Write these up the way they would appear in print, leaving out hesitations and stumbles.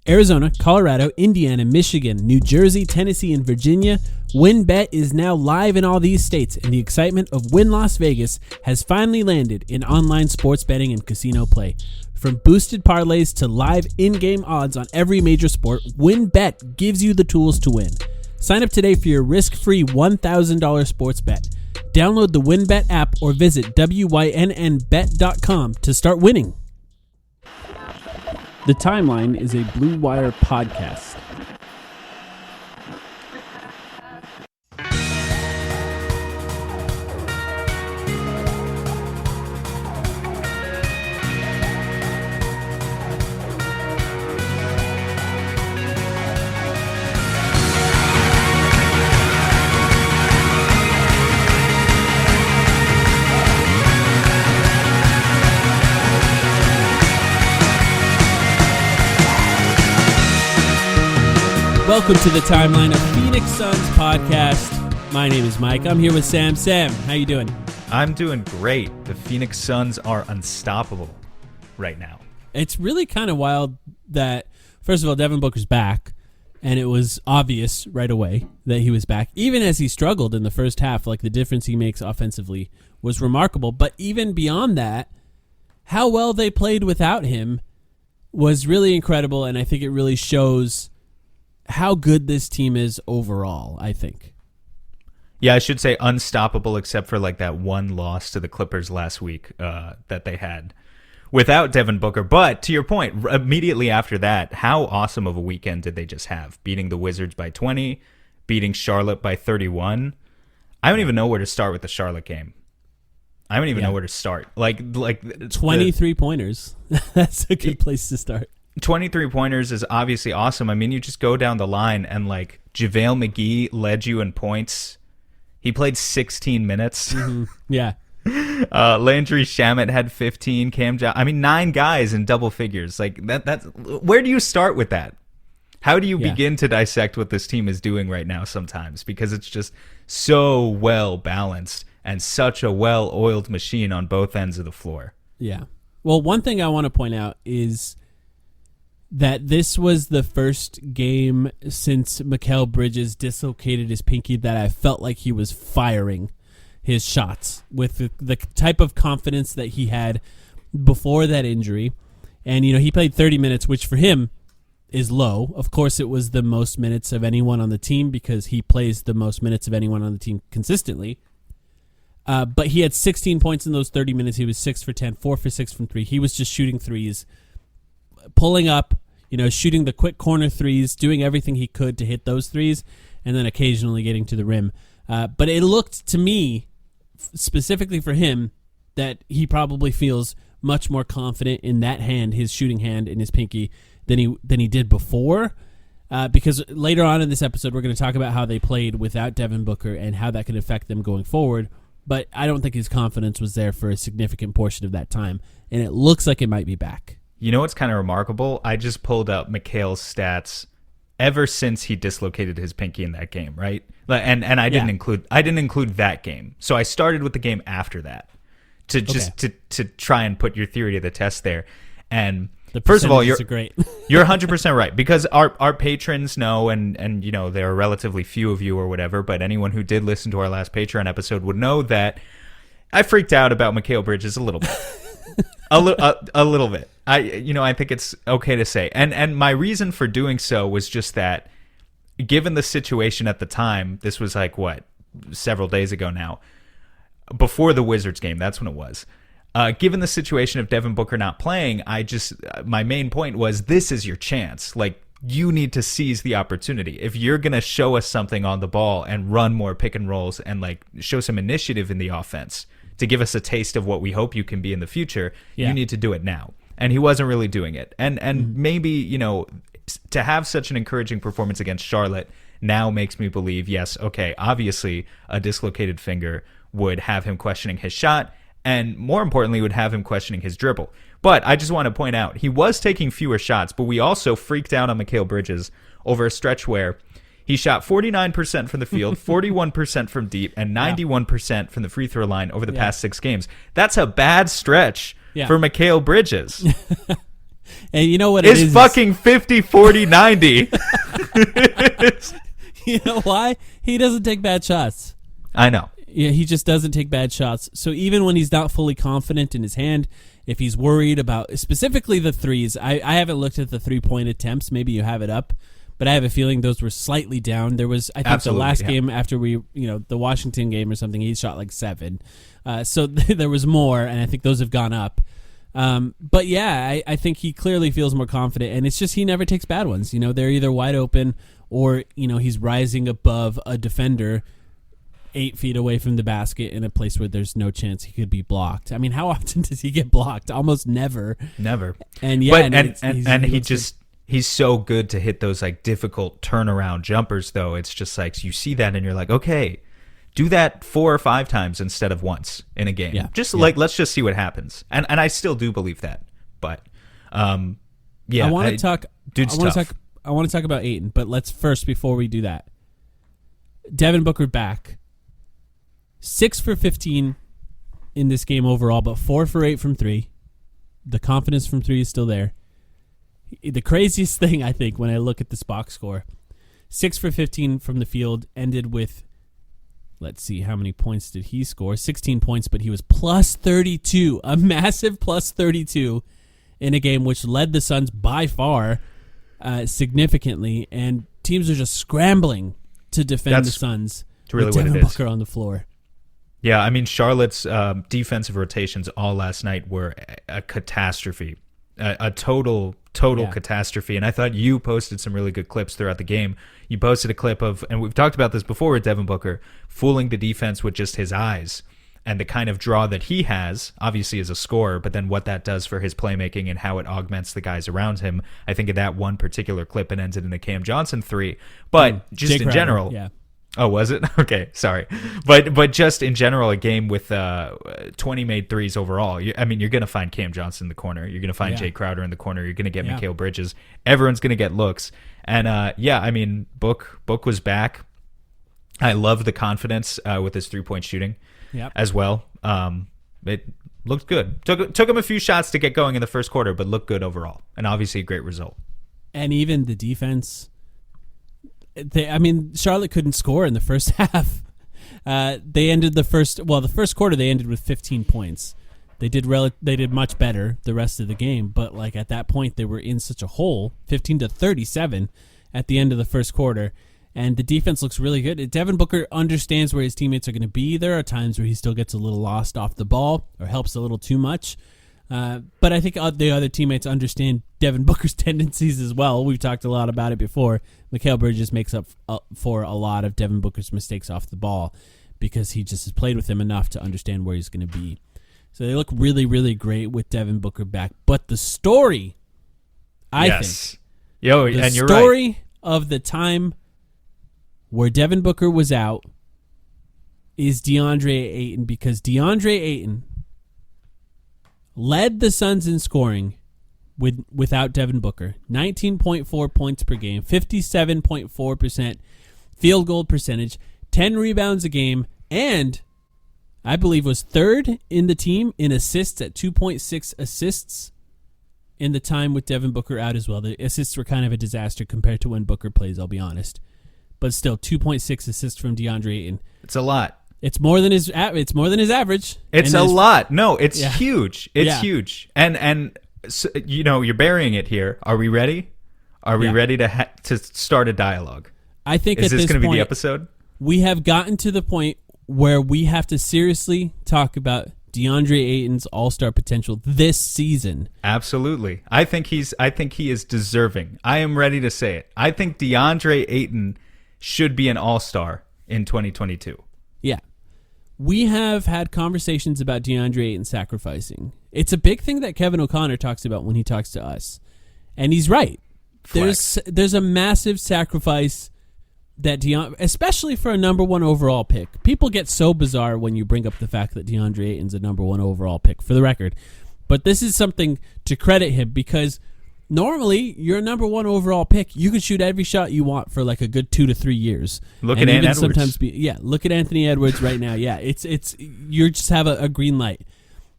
Arizona, Colorado, Indiana, Michigan, New Jersey, Tennessee, and Virginia. WynnBET is now live in all these states, and the excitement of Wynn Las Vegas has finally landed in online sports betting and casino play. From boosted parlays to live in-game odds on every major sport, WynnBET gives you the tools to win. Sign up today for your risk-free $1,000 sports bet. Download the WynnBET app or visit wynnbet.com to start winning. The Timeline is a Blue Wire podcast. Welcome to the Timeline, a Phoenix Suns podcast. My name is Mike. I'm here with Sam. Sam, how you doing? I'm doing great. The Phoenix Suns are unstoppable right now. It's really kind of wild that, first of all, Devin Booker's back, and it was obvious right away that he was back. Even as he struggled in the first half, like the difference he makes offensively was remarkable. But even beyond that, how well they played without him was really incredible, and I think it really shows how good this team is overall, I think. Yeah, I should say unstoppable except for like that one loss to the Clippers last week that they had without Devin Booker. But to your point, immediately after that, how awesome of a weekend did they just have? Beating the Wizards by 20, beating Charlotte by 31. I don't even know where to start with the Charlotte game. I don't even know where to start. Like 23 pointers. That's a good place to start. 23 pointers is obviously awesome. I mean, you just go down the line and like JaVale McGee led you in points. He played 16 minutes. Mm-hmm. Yeah. Landry Shamet had 15. I mean, 9 guys in double figures. Like that's where do you start with that? How do you begin to dissect what this team is doing right now sometimes? Because it's just so well balanced and such a well-oiled machine on both ends of the floor. Yeah. Well, one thing I want to point out is that this was the first game since Mikal Bridges dislocated his pinky that I felt like he was firing his shots with the type of confidence that he had before that injury. And, you know, he played 30 minutes, which for him is low. Of course, it was the most minutes of anyone on the team because he plays the most minutes of anyone on the team consistently. But he had 16 points in those 30 minutes. He was 6 for 10, 4 for 6 from 3. He was just shooting threes, pulling up, you know, shooting the quick corner threes, doing everything he could to hit those threes, and then occasionally getting to the rim. But it looked to me, specifically for him, that he probably feels much more confident in that hand, his shooting hand in his pinky, than he did before. Because later on in this episode, we're going to talk about how they played without Devin Booker and how that could affect them going forward. But I don't think his confidence was there for a significant portion of that time, and it looks like it might be back. You know what's kind of remarkable? I just pulled up Mikal's stats ever since he dislocated his pinky in that game, right? And I didn't include that game. So I started with the game after that to just to try and put your theory to the test there. And first of all, you're great. You're 100% right, because our patrons know, and you know, there are relatively few of you or whatever, but anyone who did listen to our last Patreon episode would know that I freaked out about Mikal Bridges a little bit. a little bit. I think it's okay to say. And my reason for doing so was just that, given the situation at the time, this was like, several days ago now, before the Wizards game, that's when it was. Given the situation of Devin Booker not playing, my main point was, this is your chance. Like, you need to seize the opportunity. If you're going to show us something on the ball and run more pick and rolls and like show some initiative in the offense to give us a taste of what we hope you can be in the future, you need to do it now. And he wasn't really doing it. And maybe, you know, to have such an encouraging performance against Charlotte now makes me believe, yes, okay, obviously a dislocated finger would have him questioning his shot, and more importantly, would have him questioning his dribble. But I just want to point out, he was taking fewer shots, but we also freaked out on Mikal Bridges over a stretch where he shot 49% from the field, 41% from deep, and 91% from the free throw line over the past 6 games. That's a bad stretch for Mikal Bridges. And you know what it is? It's fucking 50, 40, 90. You know why? He doesn't take bad shots. I know. Yeah, he just doesn't take bad shots. So even when he's not fully confident in his hand, if he's worried about specifically the threes, I haven't looked at the 3-point attempts. Maybe you have it up, but I have a feeling those were slightly down. There was, I think, Absolutely, the last game after the Washington game or something, he shot like 7. So there was more, and I think those have gone up. But yeah, I think he clearly feels more confident, and it's just he never takes bad ones. They're either wide open or he's rising above a defender 8 feet away from the basket in a place where there's no chance he could be blocked. I mean, how often does he get blocked? Almost never. Never. And yeah, but he's so good to hit those like difficult turnaround jumpers though. It's just like you see that and you're like, okay, do that 4 or 5 times instead of once in a game. Yeah. Let's just see what happens. And I still do believe that. But yeah, I want to talk. Dude's tough. I want to talk about Ayton, but let's first, before we do that, Devin Booker back. 6 for 15 in this game overall, but 4 for 8 from 3. The confidence from 3 is still there. The craziest thing, I think, when I look at this box score, 6 for 15 from the field, ended with, let's see, how many points did he score? 16 points, but he was plus 32, a massive plus 32 in a game which led the Suns by far significantly, and teams are just scrambling to defend the Suns really with what Devin it is. Booker on the floor. Yeah, I mean, Charlotte's defensive rotations all last night were a catastrophe, a total catastrophe. And I thought you posted some really good clips throughout the game. You posted a clip of, and we've talked about this before with Devin Booker, fooling the defense with just his eyes and the kind of draw that he has, obviously as a scorer, but then what that does for his playmaking and how it augments the guys around him. I think of that one particular clip, it ended in a Cam Johnson 3. But just Jake in Crowder, general... yeah. Oh, was it? Okay, sorry. But just in general, a game with 20 made threes overall. You're going to find Cam Johnson in the corner. You're going to find Jay Crowder in the corner. You're going to get Mikal Bridges. Everyone's going to get looks. And, Book was back. I love the confidence with his three-point shooting as well. It looked good. Took him a few shots to get going in the first quarter, but looked good overall. And obviously a great result. And even the defense... Charlotte couldn't score in the first half. They ended the first quarter. They ended with 15 points. They did much better the rest of the game, but like at that point they were in such a hole, 15-37 at the end of the first quarter, and the defense looks really good. Devin Booker understands where his teammates are going to be. There are times where he still gets a little lost off the ball or helps a little too much. But I think the other teammates understand Devin Booker's tendencies as well. We've talked a lot about it before. Mikal Bridges makes up for a lot of Devin Booker's mistakes off the ball because he just has played with him enough to understand where he's going to be. So they look really, really great with Devin Booker back. But the story, I think, the story of the time where Devin Booker was out is DeAndre Ayton, because Ayton led the Suns in scoring without Devin Booker. 19.4 points per game, 57.4% field goal percentage, 10 rebounds a game, and I believe was third in the team in assists at 2.6 assists in the time with Devin Booker out as well. The assists were kind of a disaster compared to when Booker plays, I'll be honest. But still, 2.6 assists from DeAndre Ayton. It's a lot. It's more than his average. It's a lot. No, it's huge. It's huge. And so, you're burying it here. Are we ready? Are we ready to start a dialogue? I think is at this going to be the episode? We have gotten to the point where we have to seriously talk about DeAndre Ayton's all-star potential this season. Absolutely. I think he is deserving. I am ready to say it. I think DeAndre Ayton should be an all-star in 2022. Yeah. We have had conversations about DeAndre Ayton sacrificing. It's a big thing that Kevin O'Connor talks about when he talks to us. And he's right. Flex. There's a massive sacrifice that especially for a number 1 overall pick. People get so bizarre when you bring up the fact that DeAndre Ayton's a number 1 overall pick, for the record. But this is something to credit him, because normally you're a number 1 overall pick. You can shoot every shot you want for like a good 2 to 3 years. Look at Edwards. Look at Anthony Edwards right now. Yeah, it's you just have a green light.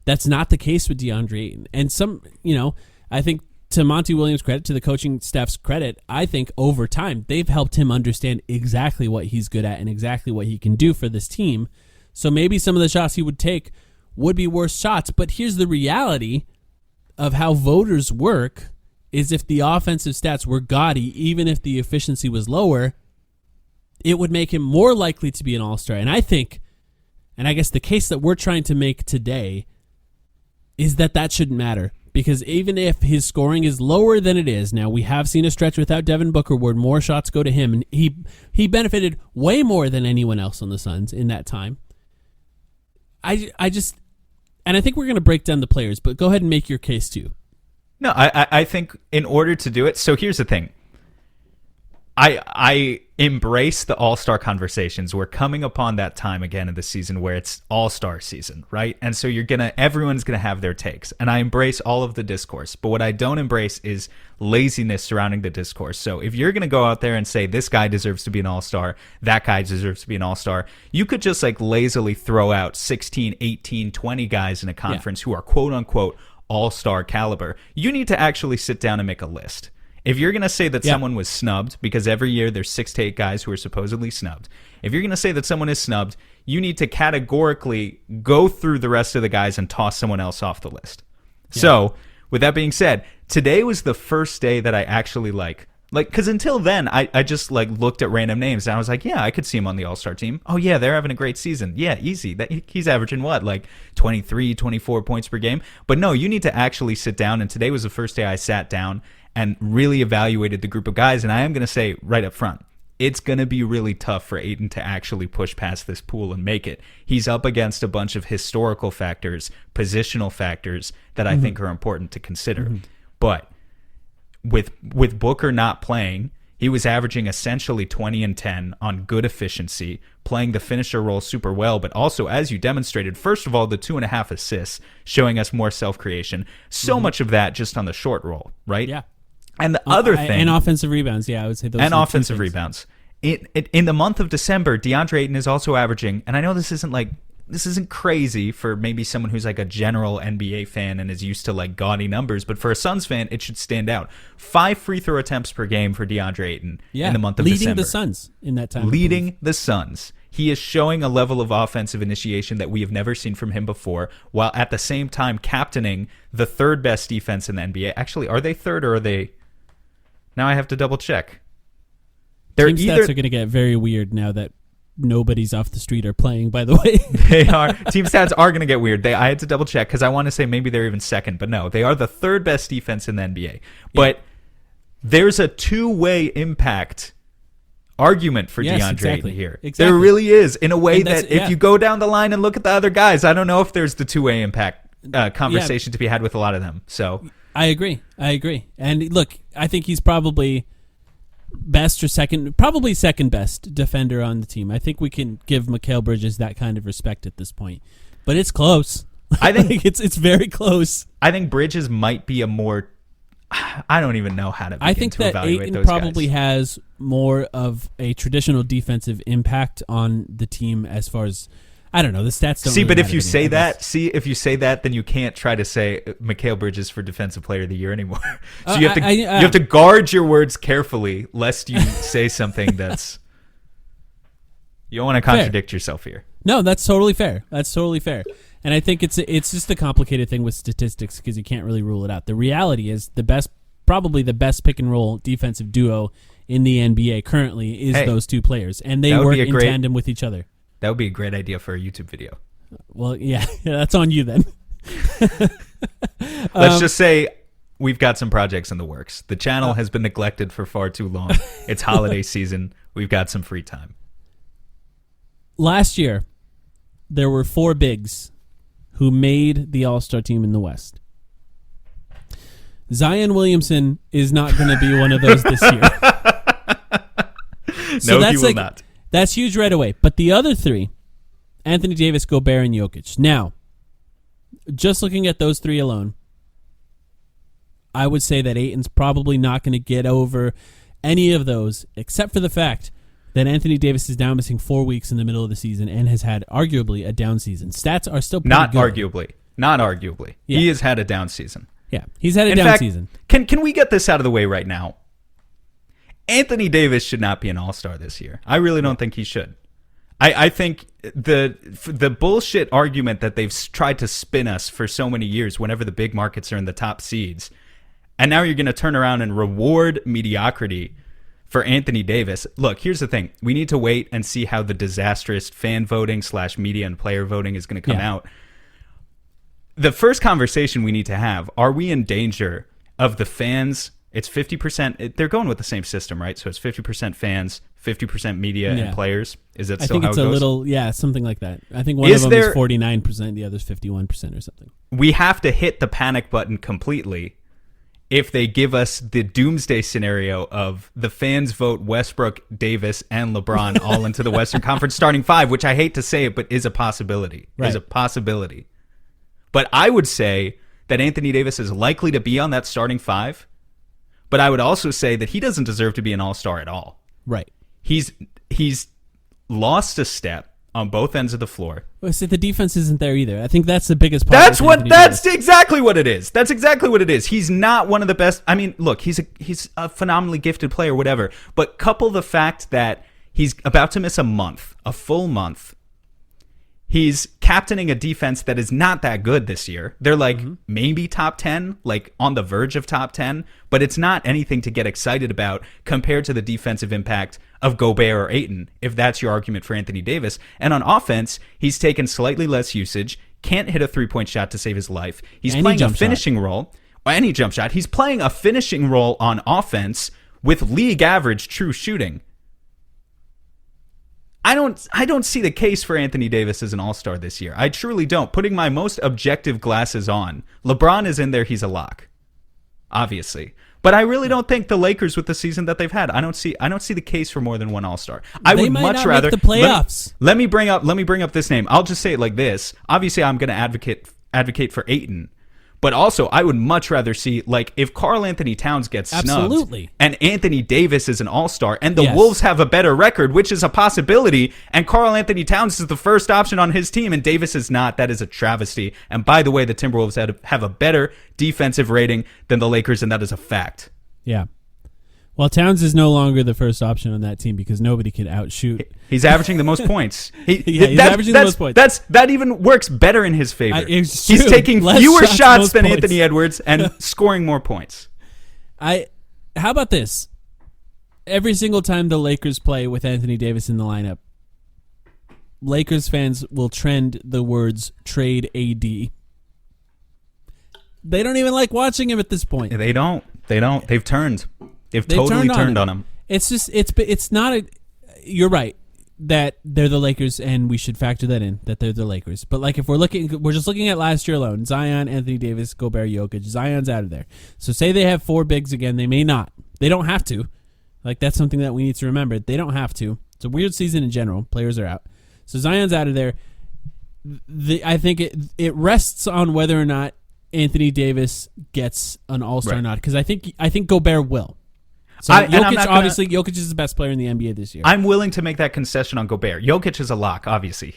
That's not the case with DeAndre Ayton. And I think to Monty Williams' credit, to the coaching staff's credit, I think over time they've helped him understand exactly what he's good at and exactly what he can do for this team. So maybe some of the shots he would take would be worse shots. But here's the reality of how voters work is if the offensive stats were gaudy, even if the efficiency was lower, it would make him more likely to be an all-star. And I think, and I guess the case that we're trying to make today is that shouldn't matter. Because even if his scoring is lower than it is, now we have seen a stretch without Devin Booker where more shots go to him, and he benefited way more than anyone else on the Suns in that time. I think we're going to break down the players, but go ahead and make your case too. No, I think in order to do it, so here's the thing. I embrace the all-star conversations. We're coming upon that time again in the season where it's all-star season, right? And so everyone's gonna have their takes. And I embrace all of the discourse. But what I don't embrace is laziness surrounding the discourse. So if you're gonna go out there and say this guy deserves to be an all-star, that guy deserves to be an all-star, you could just like lazily throw out 16, 18, 20 guys in a conference who are quote-unquote all-star caliber. You need to actually sit down and make a list. If you're going to say that someone was snubbed, because every year there's 6 to 8 guys who are supposedly snubbed, if you're going to say that someone is snubbed, you need to categorically go through the rest of the guys and toss someone else off the list. Yeah. So, with that being said, today was the first day that I actually because until then, I just looked at random names and I was like, yeah, I could see him on the All-Star team. Oh yeah, they're having a great season. Yeah, easy. He's averaging what, 23, 24 points per game? But no, you need to actually sit down, and today was the first day I sat down and really evaluated the group of guys. And I am going to say right up front, it's going to be really tough for Ayton to actually push past this pool and make it. He's up against a bunch of historical factors, positional factors that I think are important to consider. Mm-hmm. But with Booker not playing, he was averaging essentially 20 and 10 on good efficiency, playing the finisher role super well, but also, as you demonstrated, first of all, the 2.5 assists, showing us more self-creation. So much of that just on the short roll, right? Yeah. And the other thing... And offensive rebounds, yeah, I would say those. And offensive rebounds. In the month of December, DeAndre Ayton is also averaging, and I know this isn't crazy for maybe someone who's like a general NBA fan and is used to like gaudy numbers, but for a Suns fan, it should stand out. 5 free throw attempts per game for DeAndre Ayton in the month of December. Leading the Suns in that time. Leading the Suns. He is showing a level of offensive initiation that we have never seen from him before, while at the same time captaining the 3rd best defense in the NBA. Actually, are they 3rd or are they... Now I have to double check. Team stats are going to get very weird now that nobody's off the street are playing, by the way. They are. Team stats are going to get weird. I had to double check because I want to say maybe they're even 2nd, but no, they are the 3rd best defense in the NBA. But there's a two-way impact argument for DeAndre Ayton here. Exactly. There really is, in a way that if you go down the line and look at the other guys, I don't know if there's the two-way impact conversation to be had with a lot of them. So I agree. And look, I think he's probably best or probably second best defender on the team. I think we can give Mikal Bridges that kind of respect at this point, but it's close. I think it's very close. I think Bridges might be a more. I don't even know how to. I think that Ayton probably has more of a traditional defensive impact on the team as far as. I don't know. The stats don't see, really but if you say that, then you can't try to say Mikal Bridges for Defensive Player of the Year anymore. So you have to guard your words carefully, lest you say something that's. You don't want to contradict yourself here. No, that's totally fair. And I think it's just a complicated thing with statistics because you can't really rule it out. The reality is probably the best pick and roll defensive duo in the NBA currently is those two players, and they work in tandem with each other. That would be a great idea for a YouTube video. Well, yeah, that's on you then. Let's just say we've got some projects in the works. The channel has been neglected for far too long. It's holiday season. We've got some free time. Last year, there were 4 bigs who made the All-Star team in the West. Zion Williamson is not going to be one of those this year. No, he will not. That's huge right away. But the other 3, Anthony Davis, Gobert, and Jokic. Now, just looking at those 3 alone, I would say that Ayton's probably not going to get over any of those, except for the fact that Anthony Davis is now missing 4 weeks in the middle of the season and has had arguably a down season. Stats are still pretty good. Not arguably. Yeah. He has had a down season. Yeah, he's had a In down fact, season. Can we get this out of the way right now? Anthony Davis should not be an all-star this year. I really don't think he should. I think the bullshit argument that they've tried to spin us for so many years whenever the big markets are in the top seeds, and now you're going to turn around and reward mediocrity for Anthony Davis. Look, here's the thing. We need to wait and see how the disastrous fan voting / media and player voting is going to come out. The first conversation we need to have, are we in danger of the fans? It's 50%. They're going with the same system, right? So it's 50% fans, 50% media and players. Is that still how it goes? I think it's a little, something like that. I think one of them is 49%, the other's 51% or something. We have to hit the panic button completely if they give us the doomsday scenario of the fans vote Westbrook, Davis, and LeBron all into the Western Conference starting five, which I hate to say it, but is a possibility. Right. Is a possibility. But I would say that Anthony Davis is likely to be on that starting five. But I would also say that he doesn't deserve to be an all-star at all. Right. He's lost a step on both ends of the floor. Well, see, the defense isn't there either. I think that's the biggest problem. That's exactly what it is. That's exactly what it is. He's not one of the best. I mean, look, he's a phenomenally gifted player, whatever. But couple the fact that he's about to miss a full month. He's captaining a defense that is not that good this year. They're like maybe top 10, like on the verge of top 10, but it's not anything to get excited about compared to the defensive impact of Gobert or Ayton, if that's your argument for Anthony Davis. And on offense, he's taken slightly less usage, can't hit a three-point shot to save his life. He's playing a finishing role, or any jump shot. He's playing a finishing role on offense with league average true shooting. I don't see the case for Anthony Davis as an all-star this year. I truly don't. Putting my most objective glasses on, LeBron is in there. He's a lock, obviously. But I really don't think the Lakers, with the season that they've had, I don't see the case for more than one all-star. I would much rather make the playoffs. Let me bring up this name. I'll just say it like this. Obviously, I'm going to advocate for Ayton. But also, I would much rather see, like, if Karl Anthony Towns gets snubbed and Anthony Davis is an all-star and the Wolves have a better record, which is a possibility, and Karl Anthony Towns is the first option on his team and Davis is not, that is a travesty. And by the way, the Timberwolves have a better defensive rating than the Lakers, and that is a fact. Yeah. Well, Towns is no longer the first option on that team because nobody can outshoot. He's averaging the most points. He's averaging the most points. That even works better in his favor. He's taking fewer shots than Anthony Edwards and scoring more points. How about this? Every single time the Lakers play with Anthony Davis in the lineup, Lakers fans will trend the words "trade AD." They don't even like watching him at this point. They don't. They've turned. They've totally turned on him. It's just it's not a. You're right that they're the Lakers, and we should factor that in that they're the Lakers. But like if we're just looking at last year alone: Zion, Anthony Davis, Gobert, Jokic. Zion's out of there. So say they have four bigs again, they may not. They don't have to. Like that's something that we need to remember. They don't have to. It's a weird season in general. Players are out. So Zion's out of there. I think it rests on whether or not Anthony Davis gets an All-Star nod because I think Gobert will. So Jokic is the best player in the NBA this year. I'm willing to make that concession on Gobert. Jokic is a lock, obviously.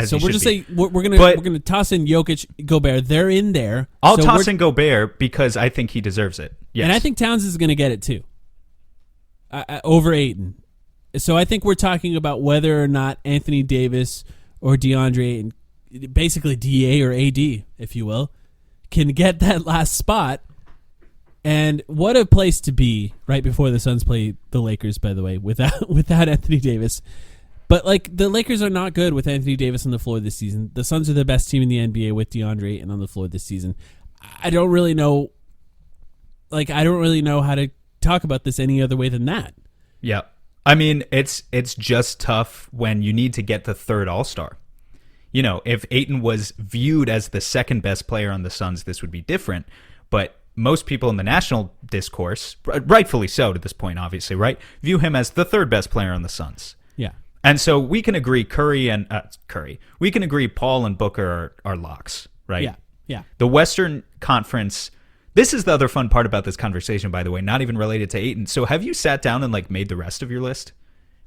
So we're just saying we're gonna toss in Jokic, Gobert. They're in there. I'll toss in Gobert because I think he deserves it. Yes. And I think Towns is gonna get it too. Over Ayton. So I think we're talking about whether or not Anthony Davis or DeAndre Ayton, basically DA or AD, if you will, can get that last spot. And what a place to be right before the Suns play the Lakers, by the way, without Anthony Davis. But like the Lakers are not good with Anthony Davis on the floor this season. The Suns are the best team in the NBA with DeAndre Ayton on the floor this season. I don't really know how to talk about this any other way than that. Yeah. I mean, it's just tough when you need to get the third All-Star. You know, if Ayton was viewed as the second best player on the Suns, this would be different. But most people in the national discourse, rightfully so to this point, obviously, right, view him as the third best player on the Suns. Yeah. And so we can agree we can agree Paul and Booker are locks, right? Yeah. Yeah. The Western Conference, this is the other fun part about this conversation, by the way, not even related to Ayton. So have you sat down and like made the rest of your list?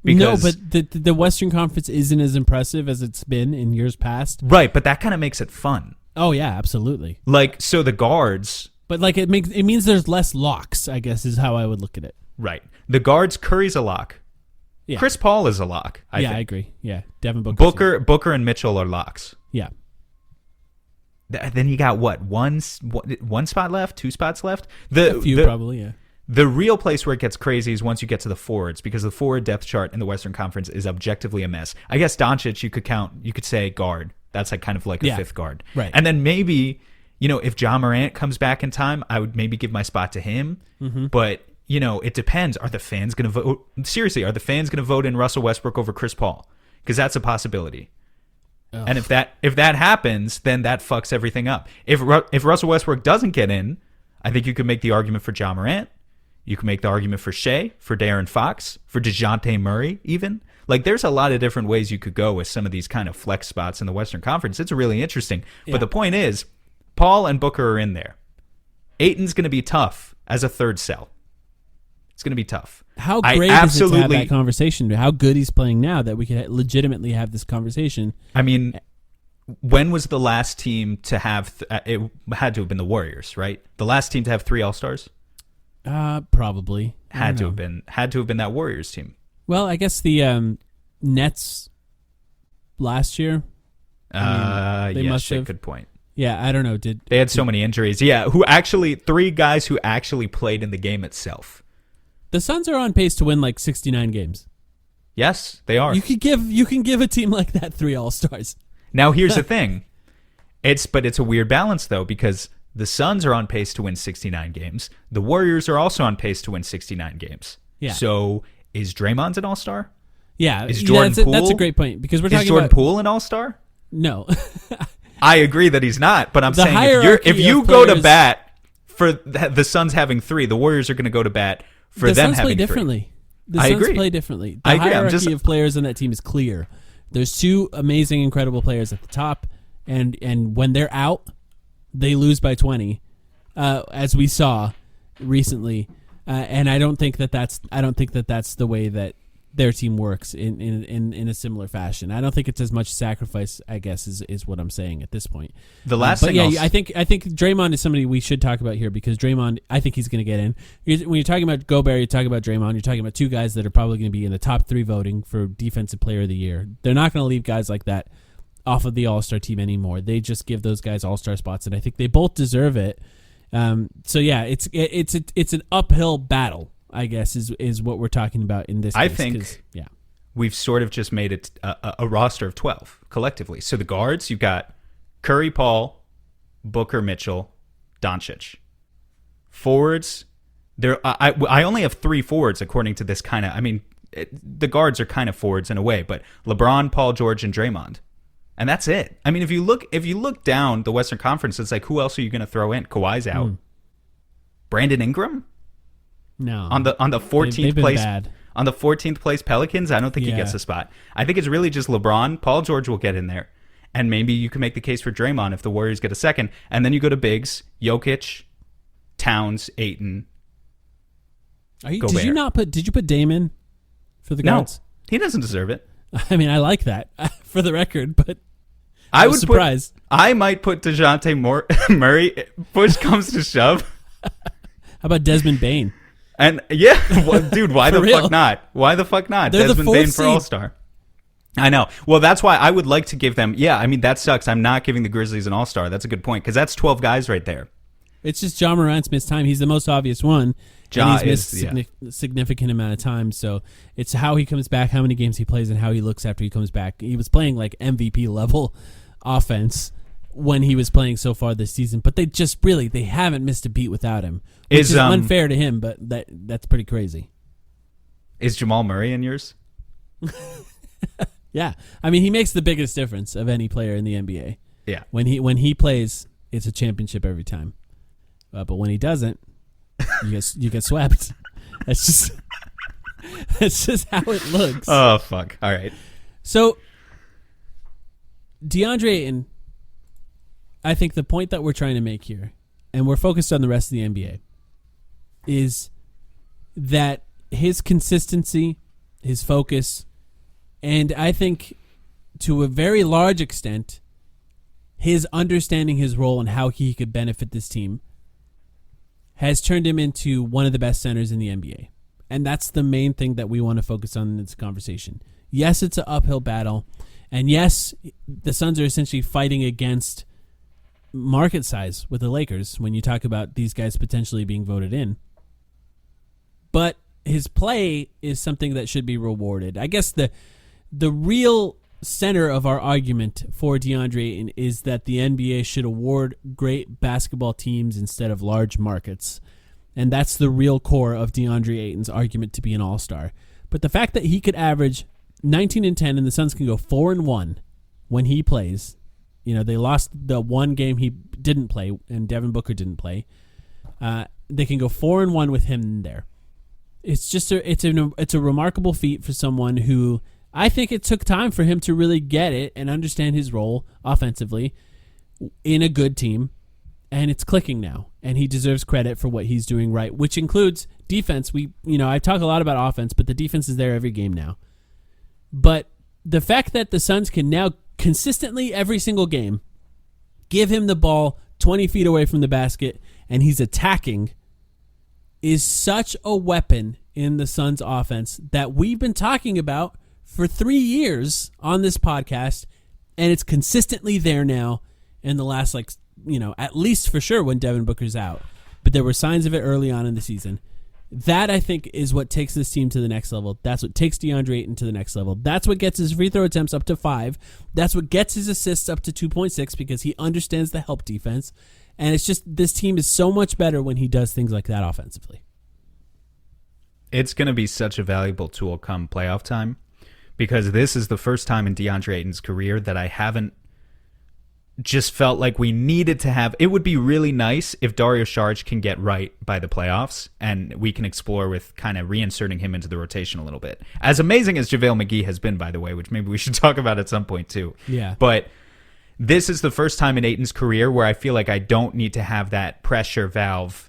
No, but the Western Conference isn't as impressive as it's been in years past. Right, but that kind of makes it fun. Oh, yeah, absolutely. Like, so the guards, But like it means there's less locks, I guess, is how I would look at it. Right. The guards, Curry's a lock. Yeah. Chris Paul is a lock. I think. I agree. Yeah, Devin Booker. Booker and Mitchell are locks. Yeah. Then you got one spot left, 2 spots left. A few probably. Yeah. The real place where it gets crazy is once you get to the forwards, because the forward depth chart in the Western Conference is objectively a mess. I guess Doncic you could say guard. That's like kind of like a fifth guard. Right. And then maybe, if Ja Morant comes back in time, I would maybe give my spot to him. Mm-hmm. But, it depends. Are the fans going to vote? Seriously, are the fans going to vote in Russell Westbrook over Chris Paul? Because that's a possibility. Ugh. And if that happens, then that fucks everything up. If Russell Westbrook doesn't get in, I think you could make the argument for Ja Morant. You can make the argument for Shea, for De'Aaron Fox, for DeJounte Murray even. Like, there's a lot of different ways you could go with some of these kind of flex spots in the Western Conference. It's really interesting. Yeah. But the point is, Paul and Booker are in there. Ayton's going to be tough as a third cell. It's going to be tough. How great is it to have that conversation? How good he's playing now that we could legitimately have this conversation. I mean, when was the last team to have... it had to have been the Warriors, right? The last team to have 3 All-Stars? Probably. Had to have been that Warriors team. Well, I guess the Nets last year. They must have. Good point. Yeah, I don't know. They had so many injuries? Yeah, 3 guys who actually played in the game itself. The Suns are on pace to win like 69 games. Yes, they are. You can give a team like that 3 All-Stars. Now here's the thing. It's a weird balance though, because the Suns are on pace to win 69 games. The Warriors are also on pace to win 69 games. Yeah. So is Draymond an All-Star? Yeah. Is Jordan Poole? That's a great point, because we're talking about... Is Jordan Poole an All-Star? No. I agree that he's not, but I'm the saying if you go to bat for the Suns having 3, the Warriors are going to go to bat for them having 3. The Suns play differently. The Suns play differently. The hierarchy of players on that team is clear. There's 2 amazing, incredible players at the top, and when they're out, they lose by 20, as we saw recently. And I don't think that that's the way that their team works in a similar fashion. I don't think it's as much sacrifice, I guess, is what I'm saying at this point. The last thing, I think Draymond is somebody we should talk about here, because Draymond, I think he's going to get in. When you're talking about Gobert, you're talking about Draymond. You're talking about 2 guys that are probably going to be in the top 3 voting for Defensive Player of the Year. They're not going to leave guys like that off of the All-Star team anymore. They just give those guys All-Star spots, and I think they both deserve it. So yeah, it's an uphill battle, I guess, is what we're talking about in this case. I think we've sort of just made it a roster of 12 collectively. So the guards, you've got Curry, Paul, Booker, Mitchell, Doncic. Forwards, I only have 3 forwards according to this kind of... I mean, the guards are kind of forwards in a way, but LeBron, Paul George, and Draymond. And that's it. I mean, if you look down the Western Conference, it's like, who else are you going to throw in? Kawhi's out. Brandon Ingram? No. On the 14th place bad. On the 14th place Pelicans, I don't think he gets a spot. I think it's really just LeBron. Paul George will get in there. And maybe you can make the case for Draymond if the Warriors get a second. And then you go to bigs, Jokic, Towns, Ayton. Did you put Damon for the guards? No, he doesn't deserve it. I mean, I like that for the record, but I was surprised. I might put DeJounte Murray. Push comes to shove. How about Desmond Bane? And dude, why the fuck not? Why the fuck not? They're Desmond Bane for All-Star. I know. Well, that's why I would like to give them. Yeah, I mean, that sucks. I'm not giving the Grizzlies an All-Star. That's a good point, because that's 12 guys right there. It's just Ja Morant's missed time. He's the most obvious one. And he's missed significant amount of time. So it's how he comes back, how many games he plays, and how he looks after he comes back. He was playing like MVP level offense when he was playing so far this season, but they haven't missed a beat without him, which is unfair to him, but that's pretty crazy. Is Jamal Murray in yours? Yeah. I mean, he makes the biggest difference of any player in the NBA. Yeah. When he plays, it's a championship every time. But when he doesn't, you get swept. That's just how it looks. Oh, fuck. All right. So, DeAndre Ayton, I think the point that we're trying to make here, and we're focused on the rest of the NBA, is that his consistency, his focus, and I think to a very large extent, his understanding his role and how he could benefit this team has turned him into one of the best centers in the NBA. And that's the main thing that we want to focus on in this conversation. Yes, it's an uphill battle. And yes, the Suns are essentially fighting against market size with the Lakers when you talk about these guys potentially being voted in. But his play is something that should be rewarded. I guess the real center of our argument for DeAndre Ayton is that the NBA should award great basketball teams instead of large markets. And that's the real core of DeAndre Ayton's argument to be an all-star. But the fact that he could average 19 and 10 and the Suns can go 4-1 when he plays. They lost the one game he didn't play and Devin Booker didn't play. They can go 4-1 with him there. It's just it's a remarkable feat for someone who I think it took time for him to really get it and understand his role offensively in a good team. And it's clicking now, and he deserves credit for what he's doing right, which includes defense. I talk a lot about offense, but the defense is there every game now. But the fact that the Suns can now consistently every single game give him the ball 20 feet away from the basket, and he's attacking, is such a weapon in the Suns offense that we've been talking about for 3 years on this podcast, and it's consistently there now in the last at least for sure when Devin Booker's out. But there were signs of it early on in the season. That, I think, is what takes this team to the next level. That's what takes DeAndre Ayton to the next level. That's what gets his free throw attempts up to 5. That's what gets his assists up to 2.6 because he understands the help defense. And it's just this team is so much better when he does things like that offensively. It's going to be such a valuable tool come playoff time because this is the first time in DeAndre Ayton's career that I haven't just felt like we needed to have. It would be really nice if Dario Saric can get right by the playoffs and we can explore with kind of reinserting him into the rotation a little bit. As amazing as JaVale McGee has been, by the way, which maybe we should talk about at some point too. Yeah. But this is the first time in Ayton's career where I feel like I don't need to have that pressure valve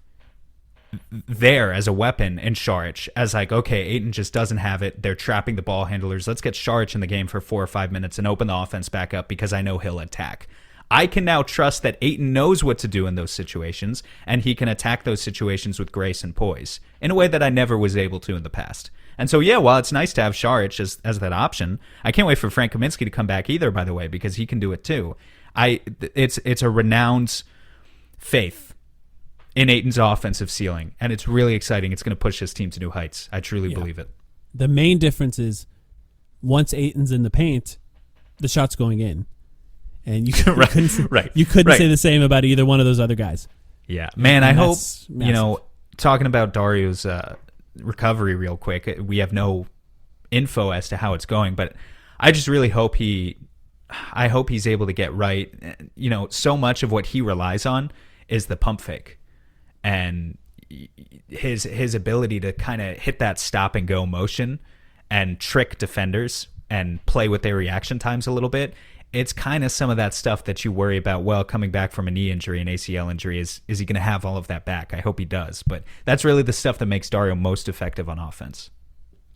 there as a weapon in Saric as okay, Ayton just doesn't have it. They're trapping the ball handlers. Let's get Saric in the game for 4 or 5 minutes and open the offense back up because I know he'll attack. I can now trust that Ayton knows what to do in those situations, and he can attack those situations with grace and poise in a way that I never was able to in the past. And so, yeah, while it's nice to have Saric as that option, I can't wait for Frank Kaminsky to come back either, by the way, because he can do it too. It's a renowned faith in Ayton's offensive ceiling, and it's really exciting. It's going to push his team to new heights. I truly believe it. The main difference is once Ayton's in the paint, the shot's going in. And you couldn't say the same about either one of those other guys. Yeah, man, I hope, talking about Dario's recovery real quick, we have no info as to how it's going, but I just really hope he's able to get right. So much of what he relies on is the pump fake. And his ability to kind of hit that stop and go motion and trick defenders and play with their reaction times a little bit. It's kind of some of that stuff that you worry about, coming back from a knee injury, an ACL injury, is he going to have all of that back? I hope he does. But that's really the stuff that makes Dario most effective on offense.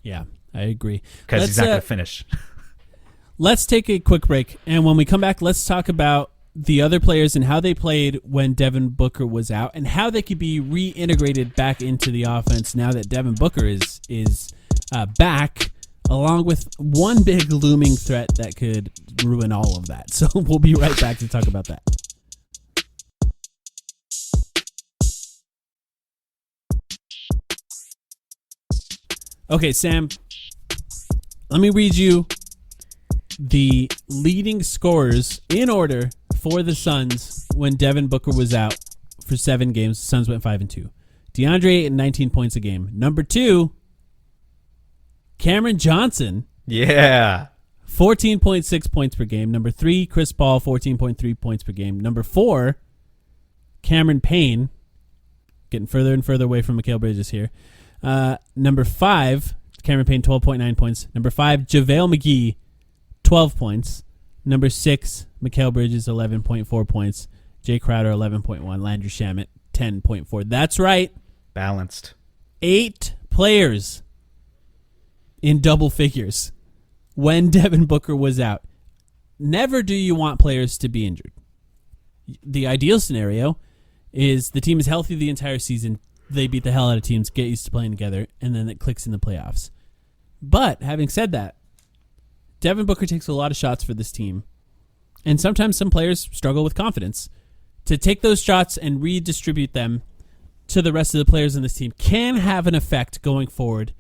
Yeah, I agree. Because he's not going to finish. Let's take a quick break. And when we come back, let's talk about the other players and how they played when Devin Booker was out and how they could be reintegrated back into the offense now that Devin Booker is back, along with one big looming threat that could ruin all of that. So we'll be right back to talk about that. Okay, Sam, let me read you the leading scorers in order for the Suns when Devin Booker was out for 7 games. The Suns went 5-2. DeAndre Ayton, 19 points a game. Number 2, Cameron Johnson. Yeah. 14.6 points per game. Number 3, Chris Paul, 14.3 points per game. Number 4, Cameron Payne. Getting further and further away from Mikal Bridges here. Number 5, Cameron Payne, 12.9 points. Number 5, JaVale McGee, 12 points. Number 6, Mikal Bridges, 11.4 points. Jay Crowder, 11.1. Landry Shamet, 10.4. That's right. Balanced. 8 players in double figures when Devin Booker was out. Never do you want players to be injured. The ideal scenario is the team is healthy the entire season. They beat the hell out of teams, get used to playing together, and then it clicks in the playoffs. But having said that, Devin Booker takes a lot of shots for this team. And sometimes some players struggle with confidence. To take those shots and redistribute them to the rest of the players in this team can have an effect going forward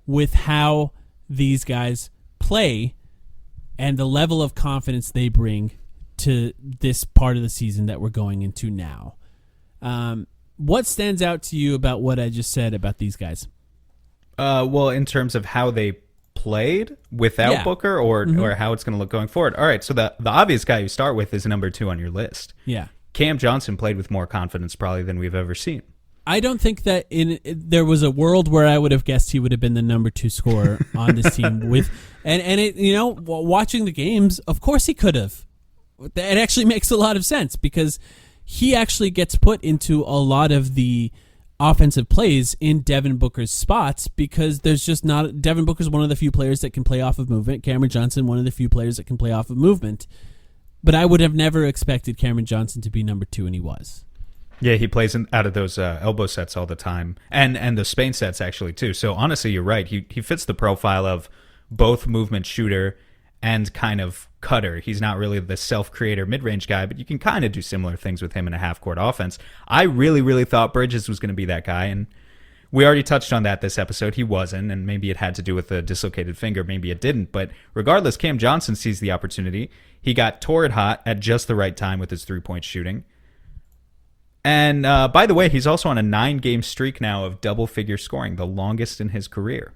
with how these guys play and the level of confidence they bring to this part of the season that we're going into now. What stands out to you about what I just said about these guys? Well, in terms of how they played without Booker or how it's going to look going forward. All right, so the obvious guy you start with is number 2 on your list. Yeah. Cam Johnson played with more confidence probably than we've ever seen. I don't think that there was a world where I would have guessed he would have been the number 2 scorer on this team watching the games, of course he could have. It actually makes a lot of sense because he actually gets put into a lot of the offensive plays in Devin Booker's spots because there's just not... Devin Booker's one of the few players that can play off of movement. Cameron Johnson, one of the few players that can play off of movement. But I would have never expected Cameron Johnson to be number 2, and he was. Yeah, he plays out of those elbow sets all the time, and the Spain sets actually too. So honestly, you're right. He fits the profile of both movement shooter and kind of cutter. He's not really the self-creator mid-range guy, but you can kind of do similar things with him in a half-court offense. I really, really thought Bridges was going to be that guy, and we already touched on that this episode. He wasn't, and maybe it had to do with a dislocated finger. Maybe it didn't, but regardless, Cam Johnson sees the opportunity. He got torrid hot at just the right time with his three-point shooting. And by the way, he's also on a 9-game streak now of double-figure scoring, the longest in his career.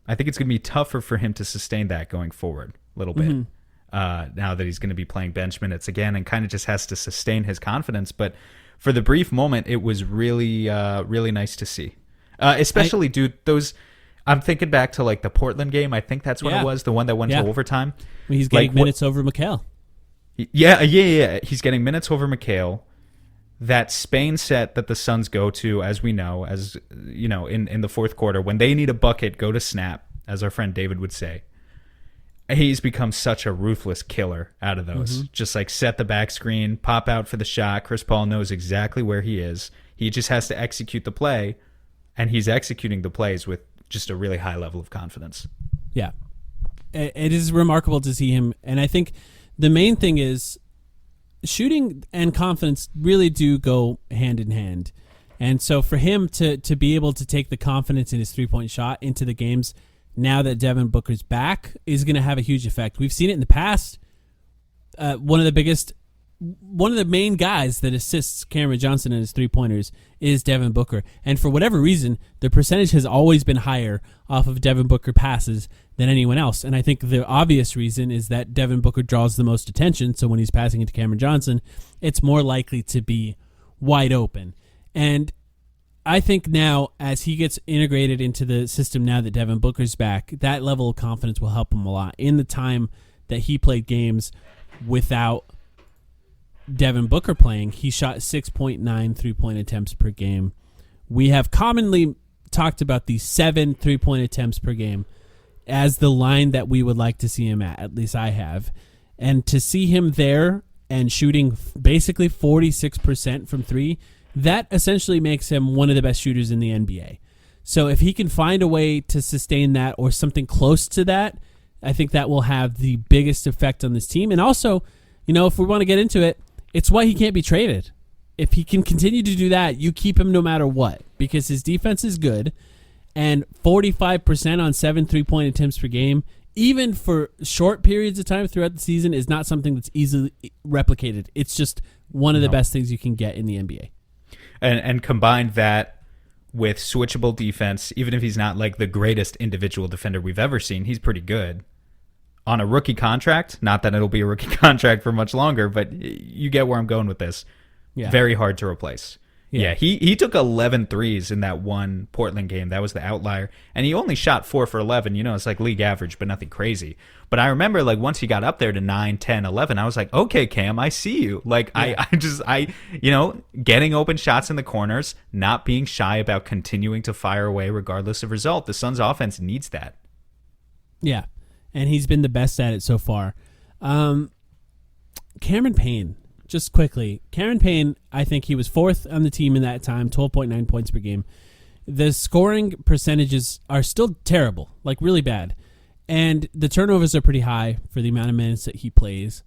I think it's going to be tougher for him to sustain that going forward a little bit. Now that he's going to be playing bench minutes again and kind of just has to sustain his confidence. But for the brief moment, it was really, really nice to see. Especially, those... I'm thinking back to like the Portland game. I think that's when it was, the one that went to overtime. He's getting minutes over McHale. Yeah. He's getting minutes over McHale. That Spain set that the Suns go to, as we know, as you know, in the fourth quarter, when they need a bucket, go to snap, as our friend David would say. He's become such a ruthless killer out of those. Just like set the back screen, pop out for the shot. Chris Paul knows exactly where he is. He just has to execute the play, and he's executing the plays with just a really high level of confidence. Yeah. It is remarkable to see him, and I think the main thing is shooting and confidence really do go hand in hand. And so for him to be able to take the confidence in his three-point shot into the games now that Devin Booker's back is going to have a huge effect. We've seen it in the past. One of the main guys that assists Cameron Johnson in his three-pointers is Devin Booker. And for whatever reason, the percentage has always been higher off of Devin Booker passes than anyone else. And I think the obvious reason is that Devin Booker draws the most attention, so when he's passing it to Cameron Johnson, it's more likely to be wide open. And I think now, as he gets integrated into the system now that Devin Booker's back, that level of confidence will help him a lot. In the time that he played games without Devin Booker playing, he shot 6.9 three-point attempts per game. We have commonly talked about the 7 three-point attempts per game as the line that we would like to see him at least I have. And to see him there and shooting basically 46% from three, that essentially makes him one of the best shooters in the NBA. So if he can find a way to sustain that or something close to that, I think that will have the biggest effect on this team. And also, you know, if we want to get into it, it's why he can't be traded. If he can continue to do that, you keep him no matter what because his defense is good. And 45% on 7 three-point attempts per game, even for short periods of time throughout the season, is not something that's easily replicated. It's just one of the best things you can get in the NBA. And combine that with switchable defense, even if he's not like the greatest individual defender we've ever seen, he's pretty good. On a rookie contract, not that it'll be a rookie contract for much longer, but you get where I'm going with this. Yeah. Very hard to replace. Yeah, he took 11 threes in that one Portland game. That was the outlier. And he only shot 4 for 11. You know, it's like league average, but nothing crazy. But I remember, like, once he got up there to 9, 10, 11, I was like, okay, Cam, I see you. Like, yeah. I you know, getting open shots in the corners, not being shy about continuing to fire away regardless of result. The Suns' offense needs that. Yeah, and he's been the best at it so far. Cameron Payne. just quickly, Cameron Payne, I think he was fourth on the team in that time, 12.9 points per game. The scoring percentages are still terrible, like really bad. And the turnovers are pretty high for the amount of minutes that he plays.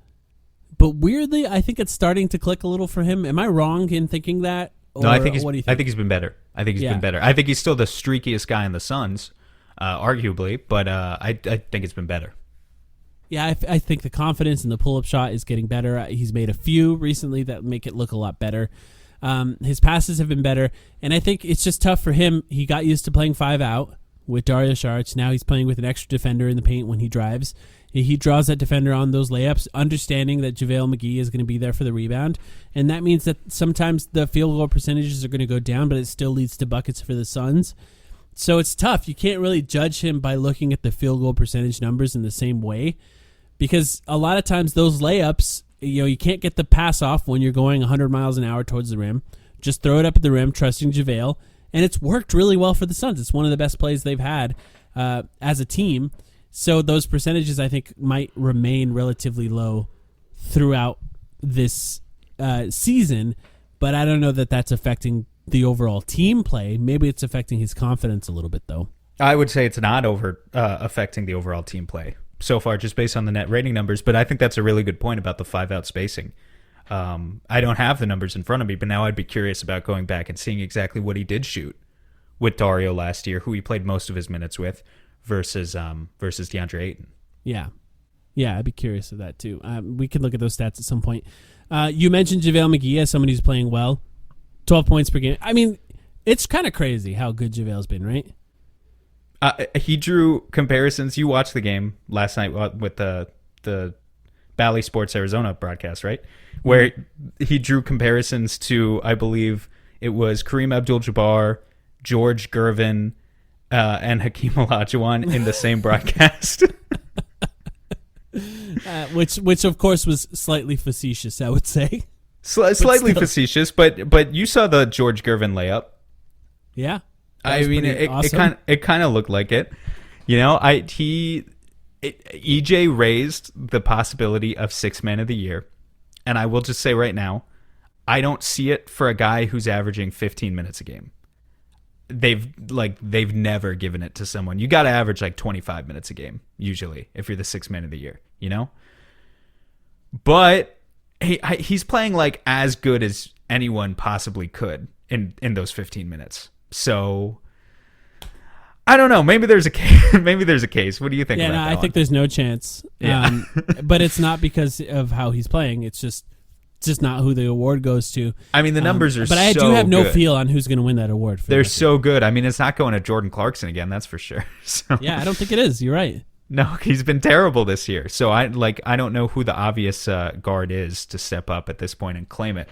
But weirdly, I think it's starting to click a little for him. Am I wrong in thinking that? Or, no, I think what do you think? I think he's been better. I think he's been better. I think he's still the streakiest guy in the Suns, arguably, but I think it's been better. Yeah, I think the confidence in the pull-up shot is getting better. He's made a few recently that make it look a lot better. His passes have been better, and I think it's just tough for him. He got used to playing 5 out with Dario Saric. Now he's playing with an extra defender in the paint when he drives. He draws that defender on those layups, understanding that JaVale McGee is going to be there for the rebound. And that means that sometimes the field goal percentages are going to go down, but it still leads to buckets for the Suns. So it's tough. You can't really judge him by looking at the field goal percentage numbers in the same way, because a lot of times those layups, you can't get the pass off when you're going 100 miles an hour towards the rim. Just throw it up at the rim, trusting JaVale. And it's worked really well for the Suns. It's one of the best plays they've had as a team. So those percentages, I think, might remain relatively low throughout this season. But I don't know that that's affecting the overall team play. Maybe it's affecting his confidence a little bit, though. I would say it's not affecting the overall team play so far, just based on the net rating numbers. But I think that's a really good point about the 5-out spacing. I don't have the numbers in front of me, but now I'd be curious about going back and seeing exactly what he did shoot with Dario last year, who he played most of his minutes with, versus DeAndre Ayton. Yeah, I'd be curious of that too. We can look at those stats at some point. You mentioned JaVale McGee as somebody who's playing well, 12 points per game. I mean, it's kind of crazy how good JaVale's been, right? He drew comparisons. You watched the game last night with the Bally Sports Arizona broadcast, right? Where he drew comparisons to, I believe it was Kareem Abdul-Jabbar, George Gervin, and Hakeem Olajuwon in the same broadcast. Which of course was slightly facetious, I would say. Slightly facetious, but you saw the George Gervin layup. Yeah. I mean, awesome. it kind of looked like it. EJ raised the possibility of 6th man of the year, and I will just say right now, I don't see it for a guy who's averaging 15 minutes a game. They've never given it to someone. You got to average like 25 minutes a game usually if you're the 6th man of the year, But he's playing like as good as anyone possibly could in those 15 minutes. So I don't know. Maybe there's a case. What do you think? Yeah, about that I think there's no chance. Yeah. But it's not because of how he's playing. It's just not who the award goes to. I mean, the numbers are so good. But I do have no feel on who's going to win that award. They're so good. I mean, it's not going to Jordan Clarkson again, that's for sure. So. Yeah, I don't think it is. You're right. No, he's been terrible this year. So I don't know who the obvious guard is to step up at this point and claim it.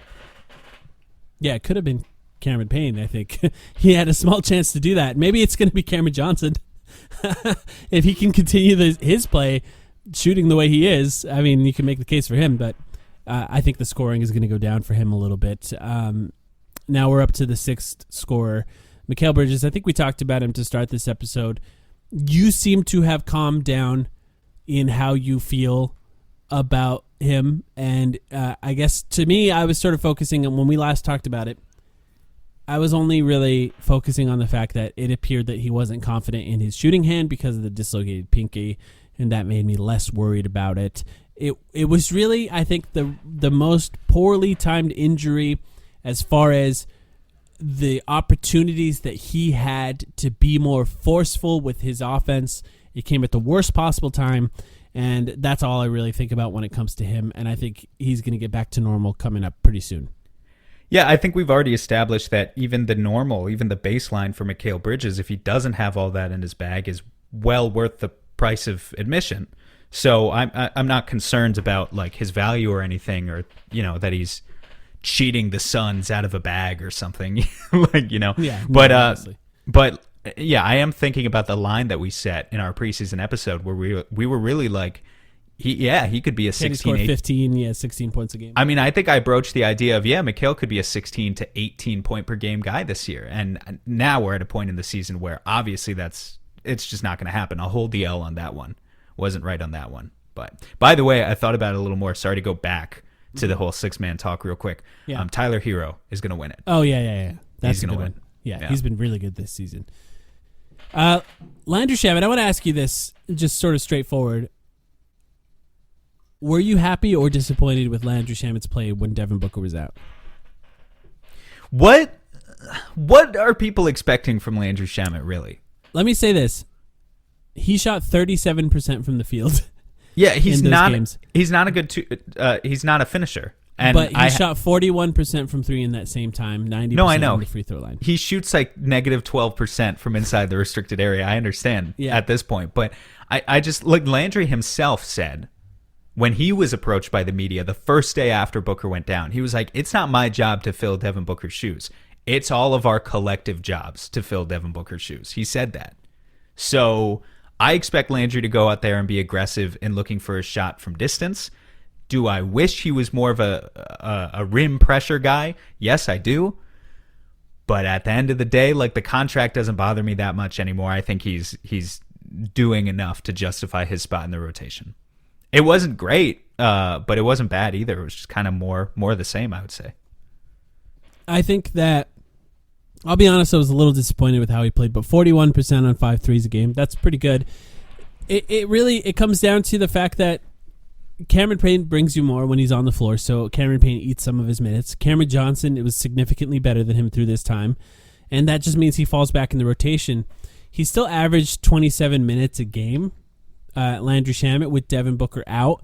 Yeah, it could have been Cameron Payne, I think. He had a small chance to do that. Maybe it's going to be Cameron Johnson. If he can continue his play, shooting the way he is, I mean, you can make the case for him, but I think the scoring is going to go down for him a little bit. Now we're up to the 6th scorer, Mikal Bridges. I think we talked about him to start this episode. You seem to have calmed down in how you feel about him, and I guess to me, I was sort of focusing on when we last talked about it, I was only really focusing on the fact that it appeared that he wasn't confident in his shooting hand because of the dislocated pinky, and that made me less worried about it. It was really, I think, the most poorly timed injury as far as the opportunities that he had to be more forceful with his offense. It came at the worst possible time, and that's all I really think about when it comes to him, and I think he's going to get back to normal coming up pretty soon. Yeah, I think we've already established that even the baseline for Mikal Bridges, if he doesn't have all that in his bag, is well worth the price of admission. So I'm not concerned about like his value or anything, or that he's cheating the Suns out of a bag or something, Yeah, but yeah, I am thinking about the line that we set in our preseason episode where we were really like, he could be a 16, 15, 16 points a game. I mean, I think I broached the idea of, Mikal could be a 16 to 18 point per game guy this year. And now we're at a point in the season where obviously it's just not going to happen. I'll hold the L on that one. Wasn't right on that one. But by the way, I thought about it a little more. Sorry to go back to the whole 6-man talk real quick. Yeah. Tyler Hero is going to win it. Oh, yeah. That's He's going to one. win. Yeah, he's been really good this season. Landry Shamet, I want to ask you this, just sort of straightforward. Were you happy or disappointed with Landry Shamet's play when Devin Booker was out? What are people expecting from Landry Shamet, really? Let me say this. He shot 37% from the field. Yeah, he's not. Games. He's not a good. He's not a finisher. But he shot 41% from three in that same time. 90% on the free throw line. He shoots like negative 12% from inside the restricted area. I understand at this point, but I just like Landry himself said when he was approached by the media the first day after Booker went down, he was like, "It's not my job to fill Devin Booker's shoes. It's all of our collective jobs to fill Devin Booker's shoes." He said that. So I expect Landry to go out there and be aggressive in looking for a shot from distance. Do I wish he was more of a rim pressure guy? Yes, I do. But at the end of the day, like the contract doesn't bother me that much anymore. I think he's doing enough to justify his spot in the rotation. It wasn't great, but it wasn't bad either. It was just kind of more of the same, I would say. I think that, I'll be honest, I was a little disappointed with how he played, but 41% on 5 threes a game, that's pretty good. It really comes down to the fact that Cameron Payne brings you more when he's on the floor, so Cameron Payne eats some of his minutes. Cameron Johnson, it was significantly better than him through this time, and that just means he falls back in the rotation. He still averaged 27 minutes a game, Landry Shamet, with Devin Booker out,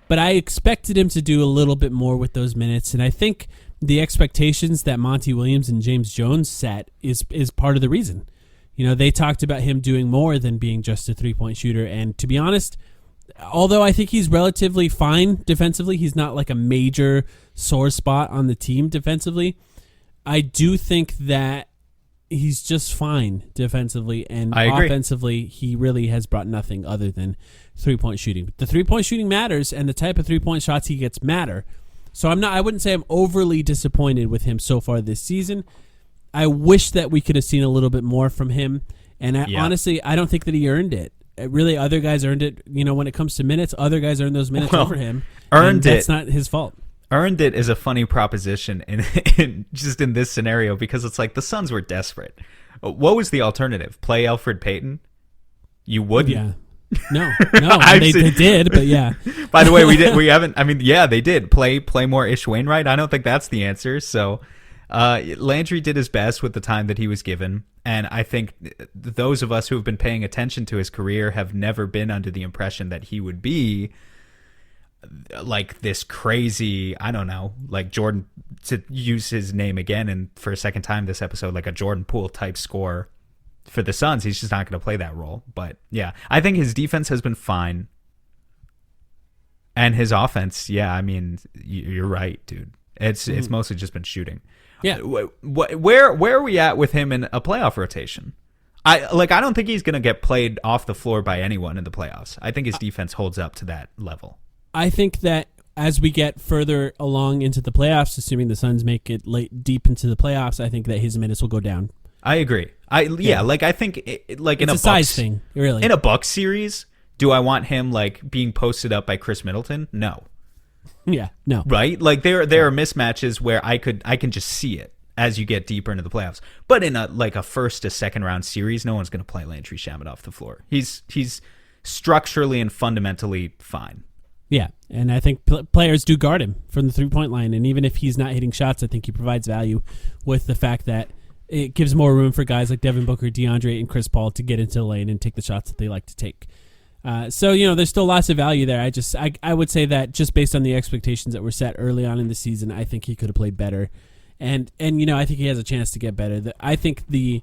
but I expected him to do a little bit more with those minutes, and I think the expectations that Monty Williams and James Jones set is part of the reason. You know, they talked about him doing more than being just a three-point shooter, and to be honest, although I think he's relatively fine defensively, he's not like a major sore spot on the team defensively. I do think that he's just fine defensively, and offensively, he really has brought nothing other than three-point shooting. The three-point shooting matters, and the type of three-point shots he gets matter. So I wouldn't say I'm overly disappointed with him so far this season. I wish that we could have seen a little bit more from him, and honestly, I don't think that he earned it. Really, other guys earned it. You know, when it comes to minutes, other guys earned those minutes over him. That's not his fault. Earned it is a funny proposition in just in this scenario, because it's like the Suns were desperate. What was the alternative? Play Elfrid Payton? You wouldn't. Yeah. No. they did, but yeah. By the way, we haven't. I mean, yeah, they did play more Ish Wainwright. I don't think that's the answer. So Landry did his best with the time that he was given. And I think those of us who have been paying attention to his career have never been under the impression that he would be like this crazy, I don't know, like Jordan, to use his name again and for a second time this episode, like a Jordan Poole type scorer for the Suns. He's just not going to play that role. But yeah, I think his defense has been fine. And his offense, yeah, I mean, you're right, dude. It's mostly just been shooting. Yeah. Where are we at with him in a playoff rotation? I don't think he's going to get played off the floor by anyone in the playoffs. I think his defense holds up to that level. I think that as we get further along into the playoffs, assuming the Suns make it deep into the playoffs, I think that his minutes will go down. I agree. I think it's in a size thing, really. In a Bucks series, do I want him like being posted up by Chris Middleton? No. Yeah, no. Right? Like there are mismatches where I can just see it as you get deeper into the playoffs. But in a first to second round series, no one's going to play Landry Shamet off the floor. He's structurally and fundamentally fine. Yeah, and I think players do guard him from the three-point line, and even if he's not hitting shots, I think he provides value with the fact that it gives more room for guys like Devin Booker, DeAndre, and Chris Paul to get into the lane and take the shots that they like to take. So, there's still lots of value there. I would say that just based on the expectations that were set early on in the season, I think he could have played better. And I think he has a chance to get better. I think the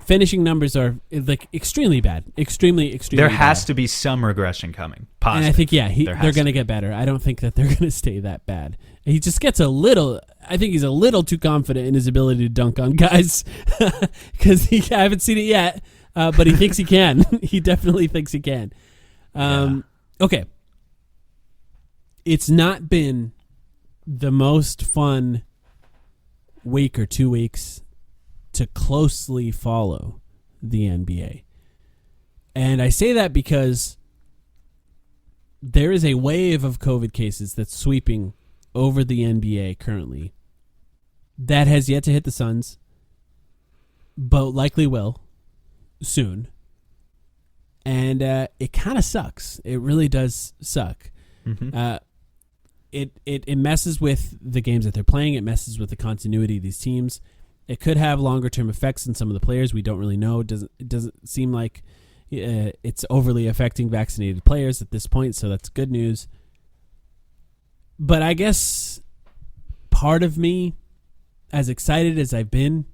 finishing numbers are like extremely bad. Extremely there has bad. To be some regression coming. Positive. And I think, they're going to get better. I don't think that they're going to stay that bad. He just gets I think he's a little too confident in his ability to dunk on guys because I haven't seen it yet, but he thinks he can. He definitely thinks he can. Okay. It's not been the most fun week or 2 weeks to closely follow the NBA. And I say that because there is a wave of COVID cases that's sweeping over the NBA currently that has yet to hit the Suns, but likely will soon. And it kind of sucks. It really does suck. Mm-hmm. It messes with the games that they're playing. It messes with the continuity of these teams. It could have longer term effects on some of the players. We don't really know. It doesn't seem like it's overly affecting vaccinated players at this point, so that's good news. But I guess part of me, as excited as I've been,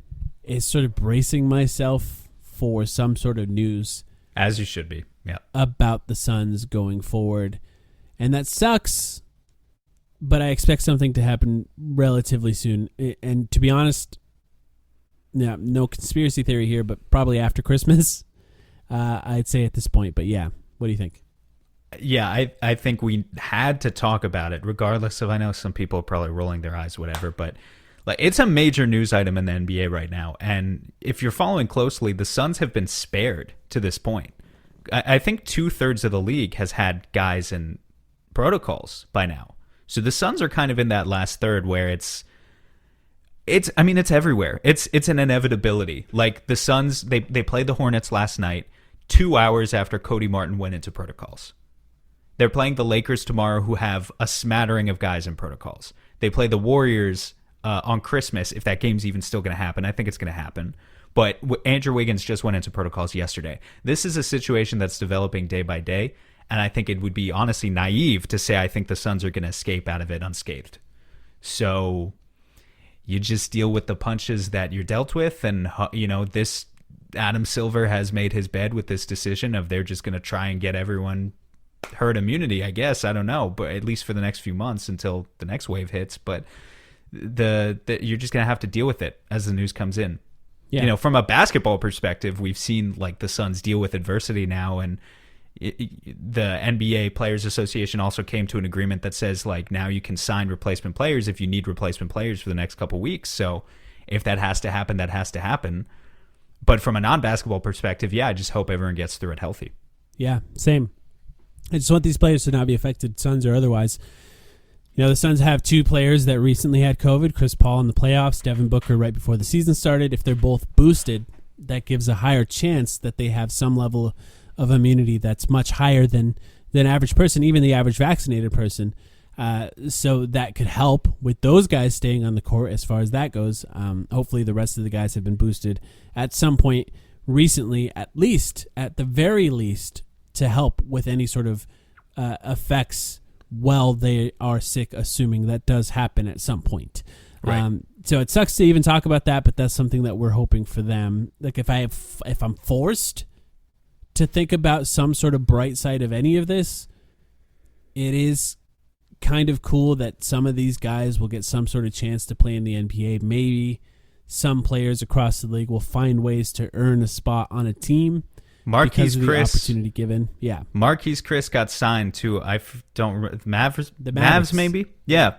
is sort of bracing myself for some sort of news. As you should be, yeah. About the Suns going forward. And that sucks, but I expect something to happen relatively soon. And to be honest, yeah, no conspiracy theory here, but probably after Christmas, I'd say at this point. But yeah, what do you think? Yeah, I think we had to talk about it, regardless of, I know some people are probably rolling their eyes, whatever, but like it's a major news item in the NBA right now. And if you're following closely, the Suns have been spared to this point. I think 2/3 of the league has had guys in protocols by now. So the Suns are kind of in that last third where it's everywhere. It's an inevitability. Like the Suns, they played the Hornets last night, 2 hours after Cody Martin went into protocols. They're playing the Lakers tomorrow, who have a smattering of guys in protocols. They play the Warriors on Christmas, if that game's even still going to happen. I think it's going to happen. But Andrew Wiggins just went into protocols yesterday. This is a situation that's developing day by day, and I think it would be honestly naive to say I think the Suns are going to escape out of it unscathed. So you just deal with the punches that you're dealt with, and this Adam Silver has made his bed with this decision of they're just going to try and get everyone herd immunity, I guess. I don't know, but at least for the next few months until the next wave hits. But you're just going to have to deal with it as the news comes in. Yeah. From a basketball perspective, we've seen like the Suns deal with adversity now, and the NBA Players Association also came to an agreement that says like now you can sign replacement players if you need replacement players for the next couple weeks. So if that has to happen, that has to happen. But from a non-basketball perspective, yeah, I just hope everyone gets through it healthy. Yeah, same. I just want these players to not be affected, Suns or otherwise. The Suns have two players that recently had COVID, Chris Paul in the playoffs, Devin Booker right before the season started. If they're both boosted, that gives a higher chance that they have some level of immunity that's much higher than average person, even the average vaccinated person. So that could help with those guys staying on the court as far as that goes. Hopefully the rest of the guys have been boosted at some point recently, at the very least, to help with any sort of effects while they are sick, assuming that does happen at some point. Right. So it sucks to even talk about that, but that's something that we're hoping for them. Like if I'm forced to think about some sort of bright side of any of this, it is kind of cool that some of these guys will get some sort of chance to play in the NBA. Maybe some players across the league will find ways to earn a spot on a team. Marquise Chris, opportunity given, yeah. Marquise Chris got signed to the Mavericks, maybe. Yeah,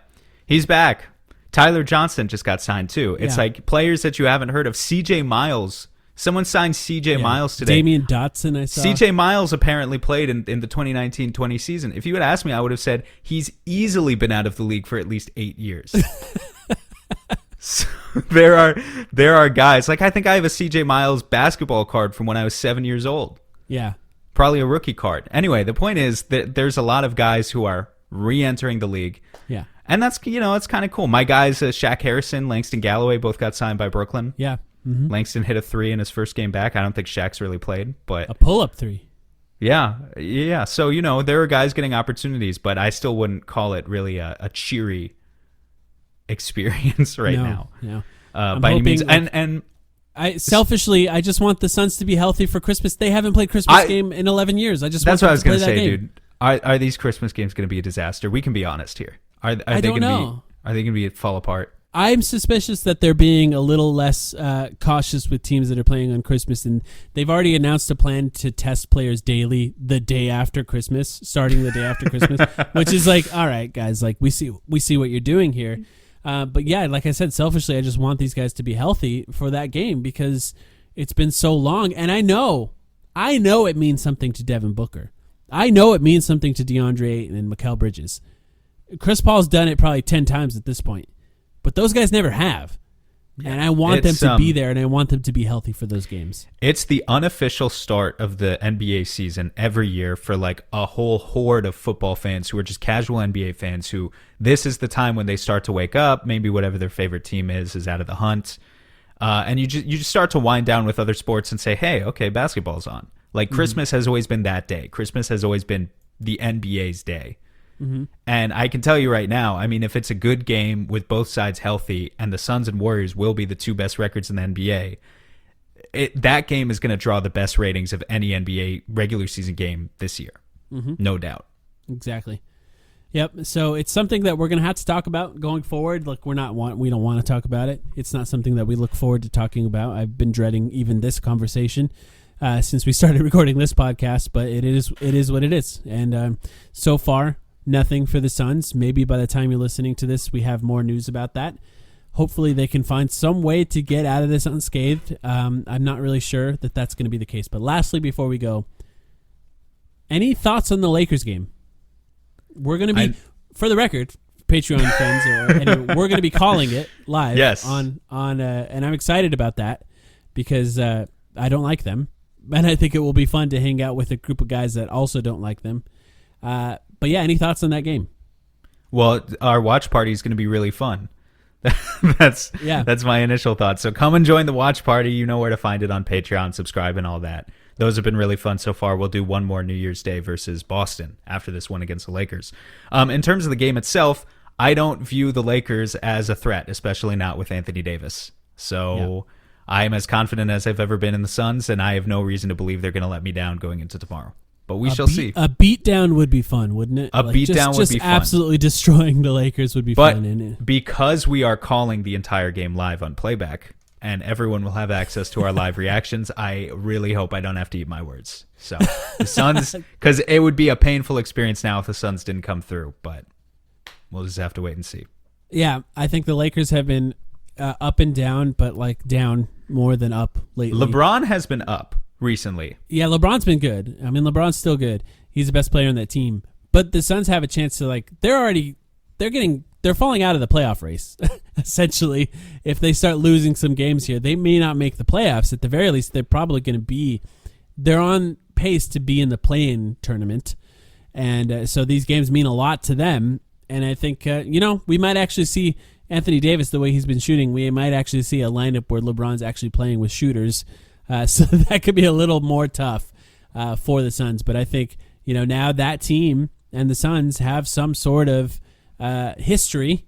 he's back. Tyler Johnson just got signed too. It's like players that you haven't heard of. C.J. Miles, someone signed C.J. Miles today. Damian Dotson, I saw. C.J. Miles apparently played in the 2019-20 season. If you had asked me, I would have said he's easily been out of the league for at least 8 years. So there are guys like I think I have a CJ Miles basketball card from when I was 7 years old. Yeah, probably a rookie card. Anyway, the point is that there's a lot of guys who are re-entering the league. Yeah, and that's it's kind of cool. My guys, Shaq Harrison, Langston Galloway, both got signed by Brooklyn. Yeah, mm-hmm. Langston hit a 3 in his first game back. I don't think Shaq's really played, but a pull-up 3. Yeah. So there are guys getting opportunities, but I still wouldn't call it really a cheery experience now. No. By any means. And I selfishly, I just want the Suns to be healthy for Christmas. They haven't played Christmas game in 11 years. That's what I was going to say, dude. Are these Christmas games going to be a disaster? We can be honest here. Are they going to be fall apart? I'm suspicious that they're being a little less cautious with teams that are playing on Christmas, and they've already announced a plan to test players daily the day after Christmas, starting the day after Christmas, which is like, all right, guys, like we see what you're doing here. But yeah, like I said, selfishly, I just want these guys to be healthy for that game because it's been so long. And I know it means something to Devin Booker. I know it means something to DeAndre Ayton and Mikal Bridges. Chris Paul's done it probably 10 times at this point, but those guys never have. And I want them to be there, and I want them to be healthy for those games. It's the unofficial start of the NBA season every year for like a whole horde of football fans who are just casual NBA fans who this is the time when they start to wake up. Maybe whatever their favorite team is out of the hunt. And you just start to wind down with other sports and say, hey, okay, basketball's on. Like Christmas has always been that day. Christmas has always been the NBA's day. Mm-hmm. And I can tell you right now, I mean, if it's a good game with both sides healthy, and the Suns and Warriors will be the two best records in the NBA, that game is going to draw the best ratings of any NBA regular season game this year. Mm-hmm. No doubt. Exactly. Yep. So it's something that we're going to have to talk about going forward. Like we don't want to talk about it. It's not something that we look forward to talking about. I've been dreading even this conversation since we started recording this podcast, but it is what it is. And so far, nothing for the Suns. Maybe by the time you're listening to this, we have more news about that. Hopefully they can find some way to get out of this unscathed. I'm not really sure that that's going to be the case. But lastly, before we go, any thoughts on the Lakers game? We're going to be, for the record, Patreon friends, we're going to be calling it live. Yes. And I'm excited about that because I don't like them. And I think it will be fun to hang out with a group of guys that also don't like them. But yeah, any thoughts on that game? Well, our watch party is going to be really fun. That's my initial thoughts. So come and join the watch party. You know where to find it on Patreon, subscribe, and all that. Those have been really fun so far. We'll do one more New Year's Day versus Boston after this one against the Lakers. In terms of the game itself, I don't view the Lakers as a threat, especially not with Anthony Davis. So I am as confident as I've ever been in the Suns, and I have no reason to believe they're going to let me down going into tomorrow. But we shall see. A beatdown would be fun, wouldn't it? Beatdown would be fun. Just absolutely destroying the Lakers would be fun. But because we are calling the entire game live on playback, and everyone will have access to our live reactions, I really hope I don't have to eat my words. So the Suns, because it would be a painful experience now if the Suns didn't come through, but we'll just have to wait and see. Yeah, I think the Lakers have been up and down, but like down more than up lately. LeBron has been up recently. Yeah, LeBron's been good. I mean, LeBron's still good. He's the best player on that team. But the Suns have a chance to they're falling out of the playoff race. Essentially, if they start losing some games here, they may not make the playoffs. At the very least, they're probably going to be. They're on pace to be in the play-in tournament, and so these games mean a lot to them. And I think we might actually see Anthony Davis the way he's been shooting. We might actually see a lineup where LeBron's actually playing with shooters. So that could be a little more tough for the Suns. But I think now that team and the Suns have some sort of history,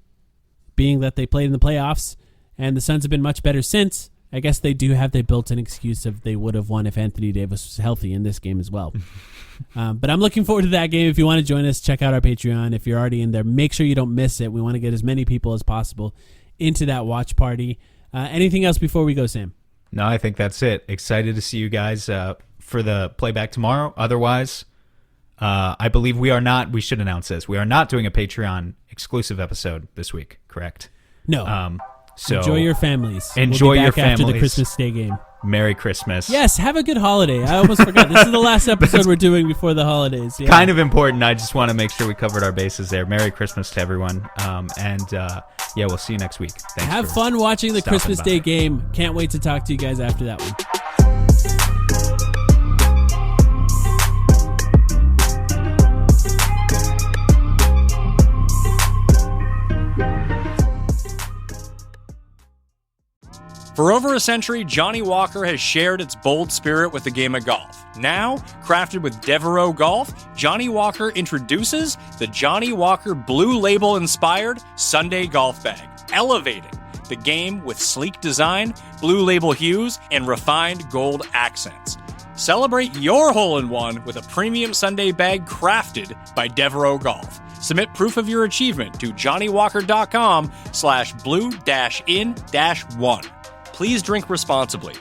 being that they played in the playoffs, and the Suns have been much better since. I guess they do have the built-in excuse of they would have won if Anthony Davis was healthy in this game as well. But I'm looking forward to that game. If you want to join us, check out our Patreon. If you're already in there, make sure you don't miss it. We want to get as many people as possible into that watch party. Anything else before we go, Sam? No, I think that's it. Excited to see you guys for the playback tomorrow. Otherwise, I believe we should announce this. We are not doing a Patreon exclusive episode this week, correct? No. So enjoy your families. Enjoy your families. After the Christmas Day game. Merry Christmas. Yes, have a good holiday. I almost forgot. This is the last episode we're doing before the holidays. Yeah. Kind of important. I just want to make sure we covered our bases there. Merry Christmas to everyone. We'll see you next week. Thanks. Have fun watching the Christmas Day game. Can't wait to talk to you guys after that one. For over a century, Johnny Walker has shared its bold spirit with the game of golf. Now, crafted with Devereaux Golf, Johnny Walker introduces the Johnny Walker Blue Label-inspired Sunday Golf Bag, elevating the game with sleek design, blue label hues, and refined gold accents. Celebrate your hole-in-one with a premium Sunday bag crafted by Devereaux Golf. Submit proof of your achievement to johnnywalker.com/blue-in-1. Please drink responsibly.